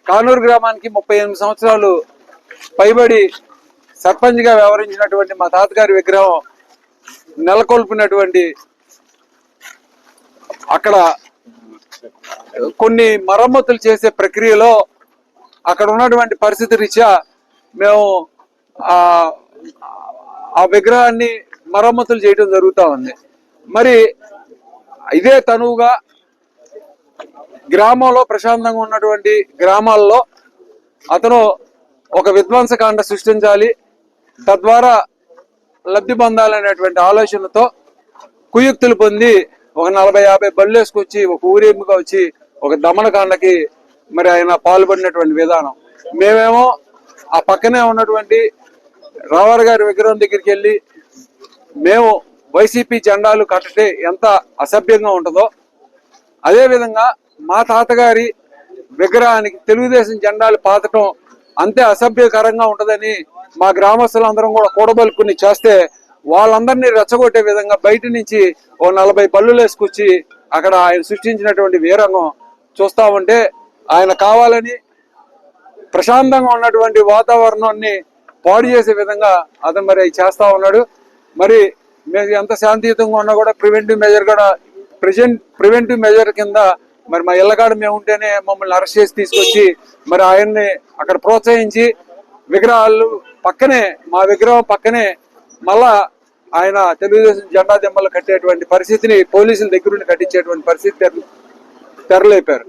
కానూరు గ్రామానికి 38 సంవత్సరాలు పైబడి సర్పంచ్ గా వ్యవహరించినటువంటి మా తాతగారి విగ్రహం నెలకొల్పినటువంటి అక్కడ కొన్ని మరమ్మతులు చేసే ప్రక్రియలో అక్కడ ఉన్నటువంటి పరిస్థితి రీత్యా మేము ఆ విగ్రహాన్ని మరమ్మతులు చేయడం జరుగుతూ ఉంది. మరి ఇదే తనువుగా గ్రామంలో ప్రశాంతంగా ఉన్నటువంటి గ్రామాల్లో అతను ఒక విధ్వంసకాండ సృష్టించాలి, తద్వారా లబ్ధి పొందాలనేటువంటి ఆలోచనతో కుయుక్తులు పొంది ఒక 40-50 బళ్ళు వేసుకొచ్చి ఒక ఊరేముగా వచ్చి ఒక దమనకాండకి మరి ఆయన పాల్పడినటువంటి విధానం. మేమేమో ఆ పక్కనే ఉన్నటువంటి రావర్ గారి విగ్రహం దగ్గరికి వెళ్ళి మేము వైసీపీ జెండాలు కట్టటే ఎంత అసభ్యంగా ఉంటుందో అదేవిధంగా మా తాతగారి విగ్రహానికి తెలుగుదేశం జెండాలు పాతటం అంతే అసభ్యకరంగా ఉంటుందని మా గ్రామస్తులందరం కూడా కూడబలుకుని చేస్తే వాళ్ళందరినీ రెచ్చగొట్టే విధంగా బయట నుంచి ఓ 40 బళ్ళు వేసుకొచ్చి అక్కడ ఆయన సృష్టించినటువంటి వీరంగం చూస్తా ఉంటే ఆయన కావాలని ప్రశాంతంగా ఉన్నటువంటి వాతావరణాన్ని పాడు చేసే విధంగా అతను మరి చేస్తా ఉన్నాడు. మరి మేము ఎంత శాంతియుతంగా ఉన్నా కూడా ప్రివెంటివ్ మెజర్ కింద మరి మా ఇళ్ళకాడ మేము ఉంటేనే మమ్మల్ని అరెస్ట్ చేసి తీసుకొచ్చి మరి ఆయన్ని అక్కడ ప్రోత్సహించి విగ్రహాలు పక్కనే మా విగ్రహం పక్కనే మళ్ళా ఆయన తెలుగుదేశం జెండా దిమ్మలు కట్టేటువంటి పరిస్థితిని పోలీసుల దగ్గరుండి కట్టించేటువంటి పరిస్థితి తెరలేపారు.